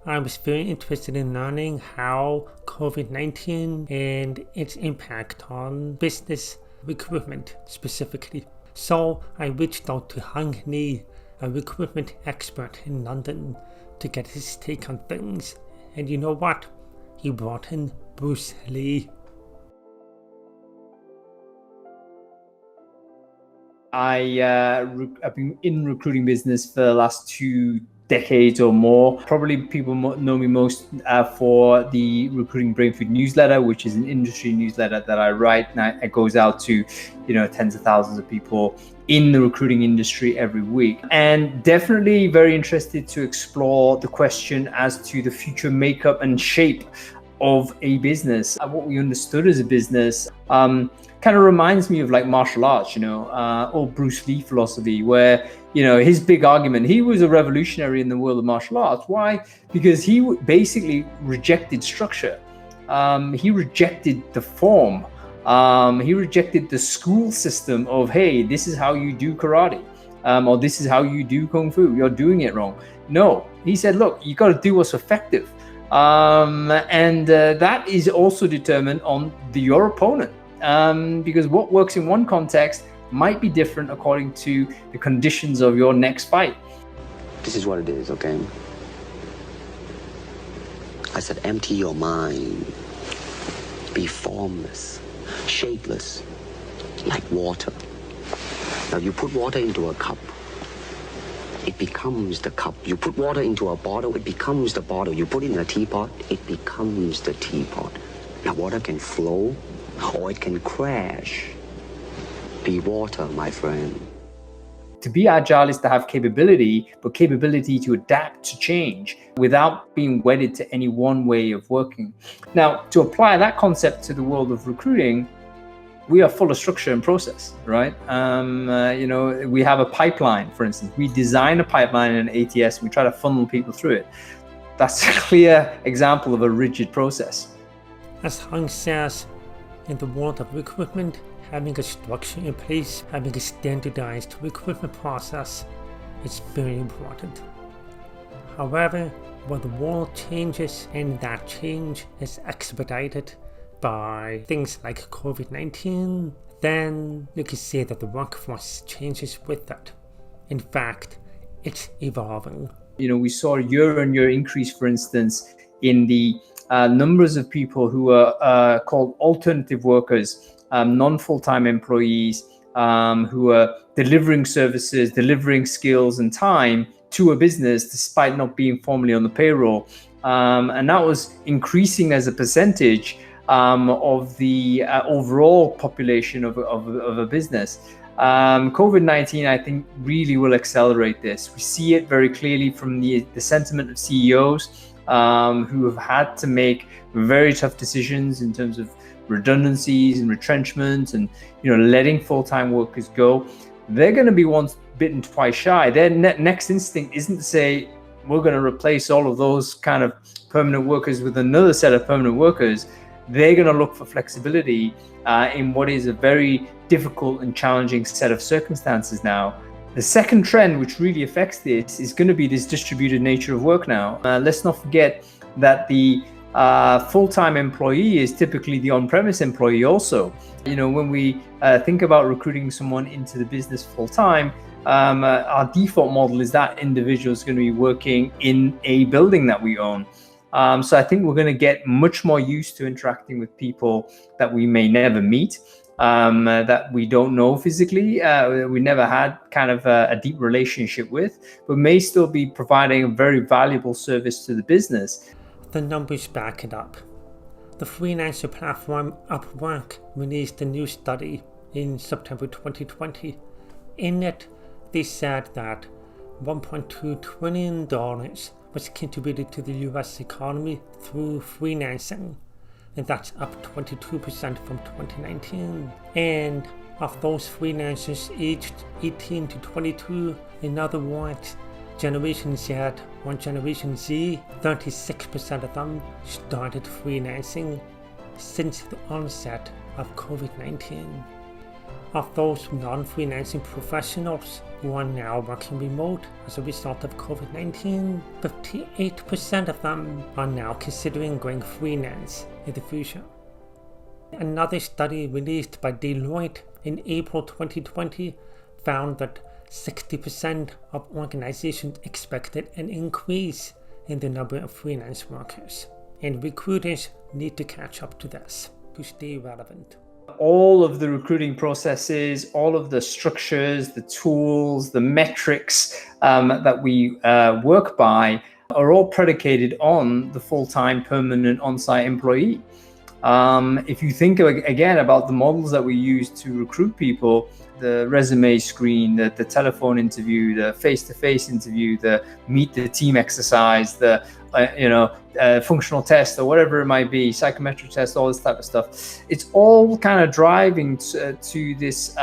I was very interested in learning how COVID-19 and its impact on business recruitment specifically. So I reached out to Hung Lee, a recruitment expert in London, to get his take on things. And you know what? He brought in Bruce Lee. I've been in recruiting business for the last 2 decades or more. Probably people know me most for the Recruiting Brain Food newsletter, which is an industry newsletter that I write, and it goes out to tens of thousands of people in the recruiting industry every week. And definitely very interested to explore the question as to the future makeup and shape of a business. What we understood as a business kind of reminds me of like martial arts, or Bruce Lee philosophy, where his big argument, he was a revolutionary in the world of martial arts. Why? Because he basically rejected structure. He rejected the form. He rejected the school system of, hey, this is how you do karate, or this is how you do kung fu. You're doing it wrong. No, he said, look, you got to do what's effective. And that is also determined on your opponent, because what works in one context might be different according to the conditions of your next fight. This is what it is, okay? I said empty your mind. Be formless, shapeless, like water. Now you put water into a cup, it becomes the cup. You put water into a bottle, it becomes the bottle. You put it in a teapot, it becomes the teapot. Now water can flow or it can crash. Be water, my friend. To be agile is to have capability, but capability to adapt to change without being wedded to any one way of working. Now, to apply that concept to the world of recruiting, we are full of structure and process, right? We have a pipeline, for instance. We design a pipeline in an ATS, we try to funnel people through it. That's a clear example of a rigid process. As Hung says, in the world of recruitment, having a structure in place, having a standardized recruitment process is very important. However, when the world changes and that change is expedited by things like COVID-19, then you can say that the workforce changes with it. In fact, it's evolving. We saw a year-on-year increase, for instance, in the numbers of people who are called alternative workers, non-full-time employees who are delivering services, delivering skills and time to a business despite not being formally on the payroll. And that was increasing as a percentage of the overall population of a business. COVID-19, I think, really will accelerate this. We see it very clearly from the sentiment of CEOs who have had to make very tough decisions in terms of redundancies and retrenchment and letting full-time workers go. They're going to be once bitten, twice shy. Their next instinct isn't to say we're going to replace all of those kind of permanent workers with another set of permanent workers. They're going to look for flexibility in what is a very difficult and challenging set of circumstances now. The second trend which really affects this is going to be this distributed nature of work now. Let's not forget that the full-time employee is typically the on-premise employee also. When we think about recruiting someone into the business full-time, our default model is that individual is going to be working in a building that we own. So I think we're going to get much more used to interacting with people that we may never meet, that we don't know physically, we never had kind of a deep relationship with, but may still be providing a very valuable service to the business. The numbers back it up. The freelancer platform Upwork released a new study in September 2020. In it, they said that $1.2 trillion was contributed to the US economy through freelancing, and that's up 22% from 2019. And of those freelancers aged 18 to 22, in other words, Generation Z or Generation Z, 36% of them started freelancing since the onset of COVID-19. Of those non-freelancing professionals who are now working remote as a result of COVID-19, 58% of them are now considering going freelance in the future. Another study released by Deloitte in April 2020 found that 60% of organizations expected an increase in the number of freelance workers, and recruiters need to catch up to this to stay relevant. All of the recruiting processes, all of the structures, the tools, the metrics that we work by are all predicated on the full-time permanent on-site employee. If you think again about the models that we use to recruit people, the resume screen, the telephone interview, the face-to-face interview, the meet the team exercise, the functional test or whatever it might be, psychometric test, all this type of stuff. It's all kind of driving to this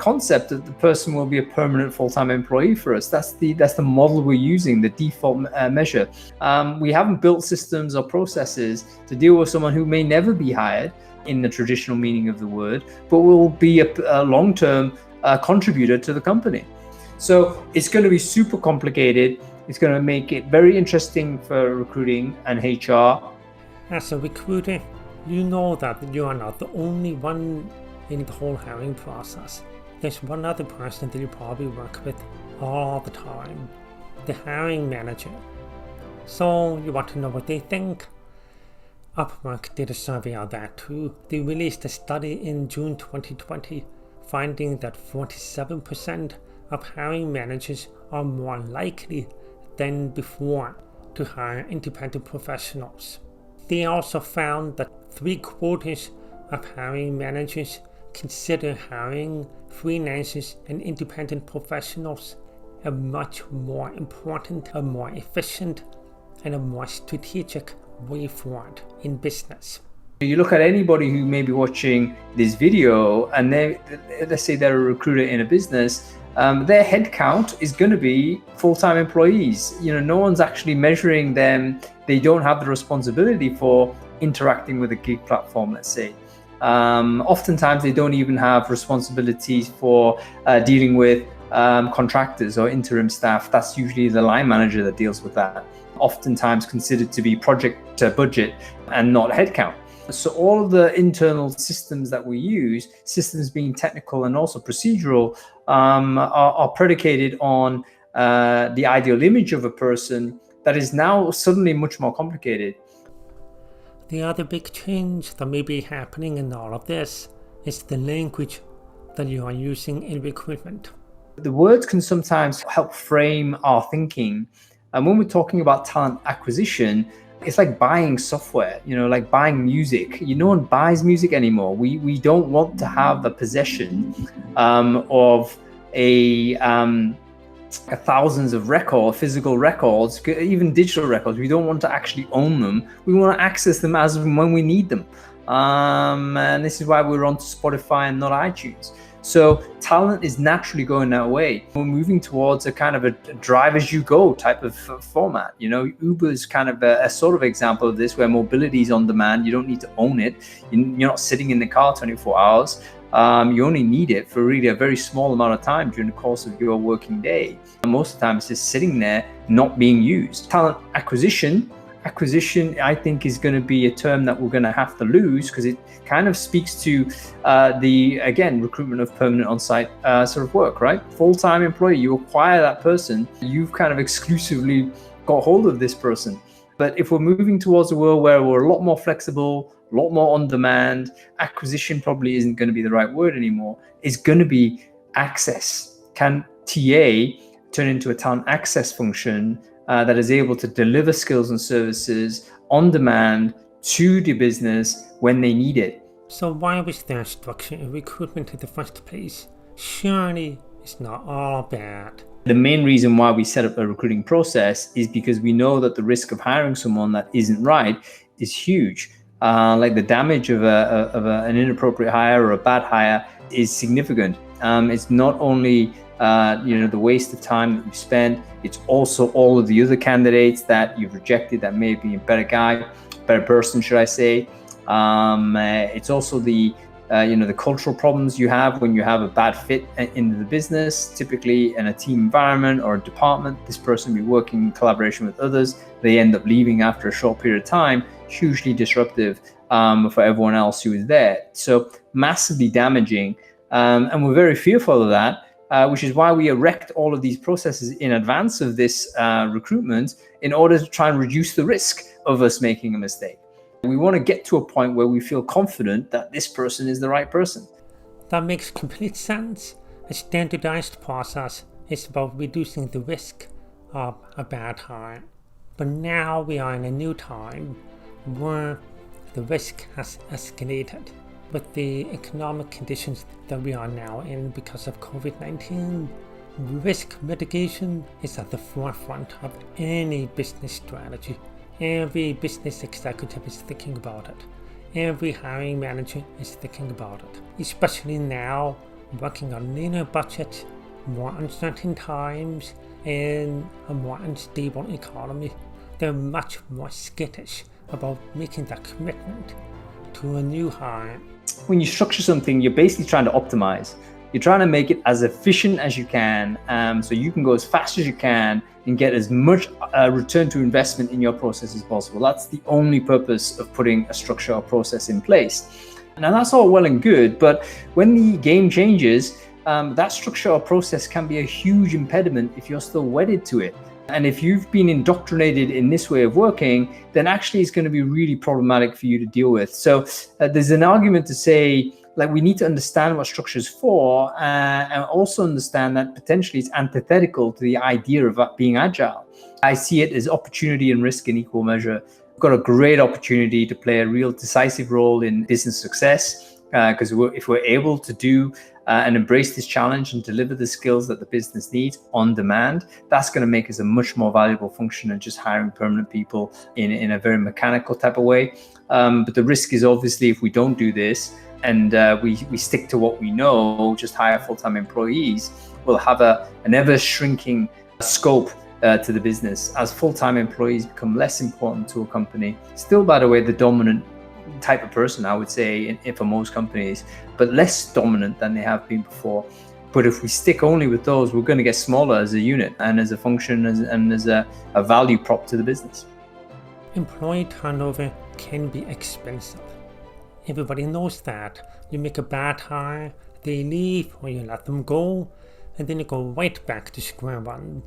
concept that the person will be a permanent full-time employee for us. That's the model we're using, the default measure. We haven't built systems or processes to deal with someone who may never be hired in the traditional meaning of the word, but will be a long-term contributor to the company. So it's going to be super complicated. It's going to make it very interesting for recruiting and HR. As a recruiter, you know that you are not the only one in the whole hiring process. There's one other person that you probably work with all the time, the hiring manager. So you want to know what they think? Upwork did a survey on that too. They released a study in June 2020, finding that 47% of hiring managers are more likely than before to hire independent professionals. They also found that 3/4 of hiring managers consider hiring freelancers and independent professionals a much more important, a more efficient, and a more strategic way forward in business. You look at anybody who may be watching this video and let's say they're a recruiter in a business, their headcount is going to be full-time employees. No one's actually measuring them. They don't have the responsibility for interacting with a gig platform, let's say. Oftentimes they don't even have responsibilities for dealing with contractors or interim staff. That's usually the line manager that deals with that. Oftentimes considered to be project budget and not headcount. So all of the internal systems that we use, systems being technical and also procedural, are predicated on the ideal image of a person that is now suddenly much more complicated. The other big change that may be happening in all of this is the language that you are using in recruitment. The words can sometimes help frame our thinking. And when we're talking about talent acquisition, it's like buying software, like buying music. No one buys music anymore. We don't want to have the possession of thousands of physical records, even digital records. We don't want to actually own them. We want to access them as and when we need them. And this is why we're on Spotify and not iTunes. So talent is naturally going that way. We're moving towards a kind of a drive-as-you-go type of format. Uber is kind of a sort of example of this, where mobility is on demand. You don't need to own it. You're not sitting in the car 24 hours. You only need it for really a very small amount of time during the course of your working day. And most of the time it's just sitting there, not being used. Talent acquisition, I think, is going to be a term that we're going to have to lose, because it kind of speaks to recruitment of permanent on-site sort of work, right? Full-time employee, you acquire that person, you've kind of exclusively got hold of this person. But if we're moving towards a world where we're a lot more flexible, a lot more on demand, acquisition probably isn't going to be the right word anymore. It's going to be access. Can TA turn into a talent access function that is able to deliver skills and services on demand to the business when they need it? So why was there structure in recruitment in the first place? Surely it's not all bad. The main reason why we set up a recruiting process is because we know that the risk of hiring someone that isn't right is huge. Like the damage of an inappropriate hire or a bad hire is significant. It's not only the waste of time that you've spent, it's also all of the other candidates that you've rejected that may be a better person, should I say. It's also the the cultural problems you have when you have a bad fit into the business, typically in a team environment or a department. This person will be working in collaboration with others. They end up leaving after a short period of time, hugely disruptive for everyone else who is there. So massively damaging. And we're very fearful of that, which is why we erect all of these processes in advance of this recruitment in order to try and reduce the risk of us making a mistake. We want to get to a point where we feel confident that this person is the right person. That makes complete sense. A standardized process is about reducing the risk of a bad hire. But now we are in a new time where the risk has escalated. With the economic conditions that we are now in because of COVID-19, risk mitigation is at the forefront of any business strategy. Every business executive is thinking about it. Every hiring manager is thinking about it. Especially now, working on leaner budgets, more uncertain times, and a more unstable economy. They're much more skittish about making that commitment to a new hire. When you structure something, you're basically trying to optimize. You're trying to make it as efficient as you can, so you can go as fast as you can and get as much return to investment in your process as possible. That's the only purpose of putting a structure or process in place. Now that's all well and good, but when the game changes, that structure or process can be a huge impediment if you're still wedded to it. And if you've been indoctrinated in this way of working, then actually it's going to be really problematic for you to deal with. So there's an argument to say, like, we need to understand what structure is for, and also understand that potentially it's antithetical to the idea of being agile. I see it as opportunity and risk in equal measure. We've got a great opportunity to play a real decisive role in business success, because if we're able to do and embrace this challenge and deliver the skills that the business needs on demand, that's going to make us a much more valuable function than just hiring permanent people in a very mechanical type of way. But the risk is obviously, if we don't do this and we stick to what we know, just hire full-time employees, we'll have an ever-shrinking scope to the business as full-time employees become less important to a company. Still, by the way, the dominant type of person, I would say, for most companies, but less dominant than they have been before. But if we stick only with those, we're going to get smaller as a unit and as a function and as a value prop to the business. Employee turnover can be expensive. Everybody knows that. You make a bad hire, they leave, or you let them go, and then you go right back to square one.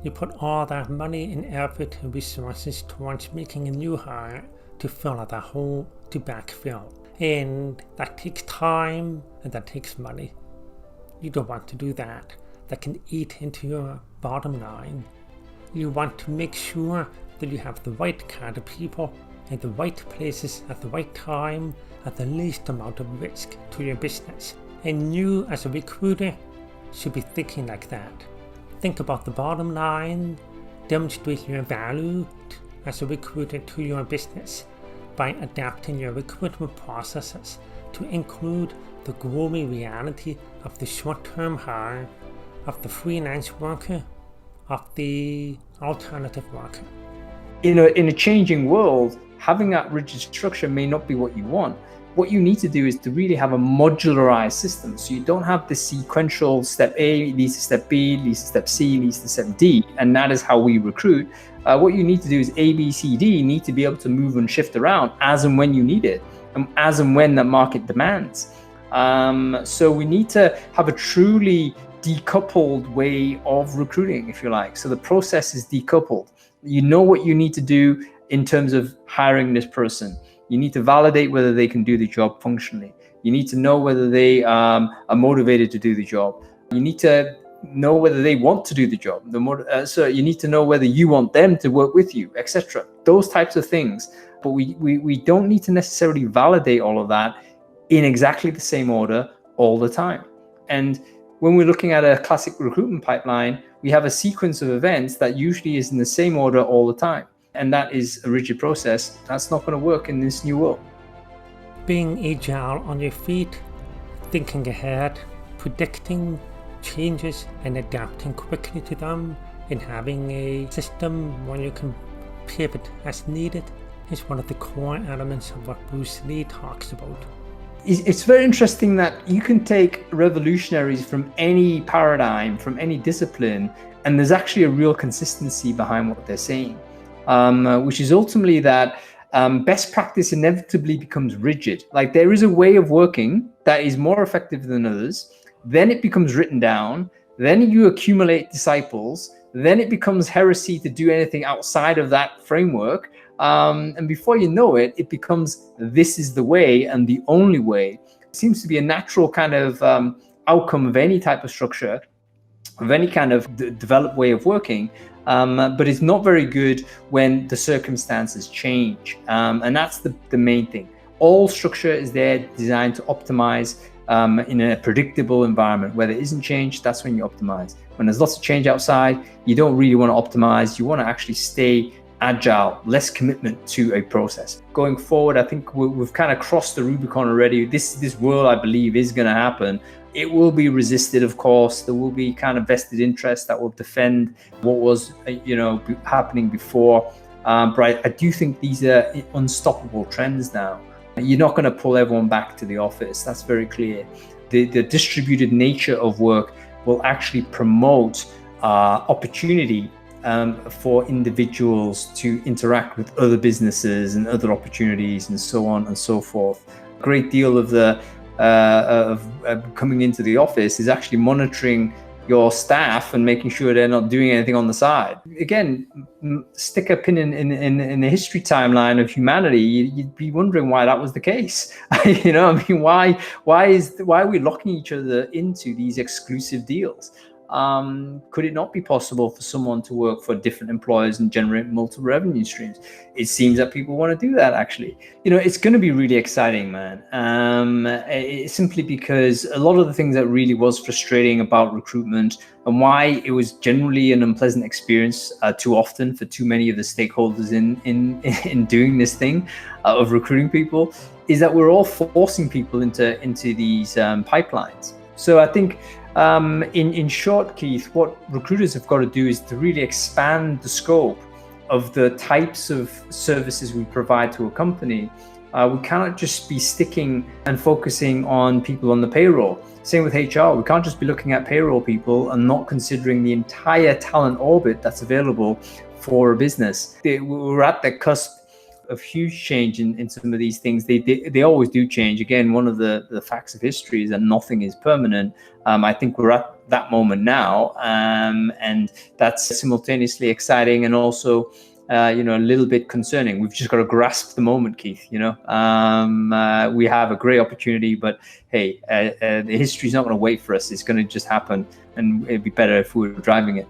You put all that money and effort and resources towards making a new hire to fill out that hole, to backfill. And that takes time and that takes money. You don't want to do that. That can eat into your bottom line. You want to make sure that you have the right kind of people in the right places at the right time at the least amount of risk to your business. And you as a recruiter should be thinking like that. Think about the bottom line, demonstrate your value as a recruiter to your business by adapting your recruitment processes to include the growing reality of the short-term hire, of the freelance worker, of the alternative worker. In a changing world, having that rigid structure may not be what you want. What you need to do is to really have a modularized system. So you don't have the sequential step A leads to step B, leads to step C, leads to step D, and that is how we recruit. What you need to do is A, B, C, D need to be able to move and shift around as and when you need it, and as and when the market demands. So we need to have a truly decoupled way of recruiting, if you like. So the process is decoupled. You know what you need to do in terms of hiring this person. You need to validate whether they can do the job functionally. You need to know whether they are motivated to do the job. You need to know whether they want to do the job. So you need to know whether you want them to work with you, etc. Those types of things. But we don't need to necessarily validate all of that in exactly the same order all the time. And when we're looking at a classic recruitment pipeline, we have a sequence of events that usually is in the same order all the time. And that is a rigid process. That's not going to work in this new world. Being agile on your feet, thinking ahead, predicting changes and adapting quickly to them, and having a system where you can pivot as needed is one of the core elements of what Bruce Lee talks about. It's very interesting that you can take revolutionaries from any paradigm, from any discipline, and there's actually a real consistency behind what they're saying, which is ultimately that best practice inevitably becomes rigid. Like, there is a way of working that is more effective than others, then it becomes written down, then you accumulate disciples, then it becomes heresy to do anything outside of that framework. And before you know it, it becomes, this is the way and the only way. It seems to be a natural kind of outcome of any type of structure, of any kind of developed way of working. But it's not very good when the circumstances change. And that's the main thing. All structure is there designed to optimize in a predictable environment. Where there isn't change, that's when you optimize. When there's lots of change outside, you don't really want to optimize. You want to actually stay agile, less commitment to a process. Going forward, I think we've kind of crossed the Rubicon already. This world, I believe, is going to happen. It will be resisted, of course. There will be kind of vested interests that will defend what was, happening before. But I do think these are unstoppable trends now. You're not going to pull everyone back to the office. That's very clear. The distributed nature of work will actually promote opportunity for individuals to interact with other businesses and other opportunities and so on and so forth. A great deal of the coming into the office is actually monitoring your staff and making sure they're not doing anything on the side. Again, stick a pin in the history timeline of humanity, you'd be wondering why that was the case. Why are we locking each other into these exclusive deals? Could it not be possible for someone to work for different employers and generate multiple revenue streams? It seems that people want to do that, actually. It's going to be really exciting, man. It's simply because a lot of the things that really was frustrating about recruitment and why it was generally an unpleasant experience too often for too many of the stakeholders in doing this thing of recruiting people is that we're all forcing people into these pipelines. So I think in short, Keith, what recruiters have got to do is to really expand the scope of the types of services we provide to a company. We cannot just be sticking and focusing on people on the payroll. Same with HR. We can't just be looking at payroll people and not considering the entire talent orbit that's available for a business. We're at the cusp of huge change in some of these things. They always do change. Again, one of the facts of history is that nothing is permanent. I think we're at that moment now, and that's simultaneously exciting and also a little bit concerning. We've just got to grasp the moment, Keith. We have a great opportunity, but hey, the history's not going to wait for us. It's going to just happen, and it'd be better if we were driving it.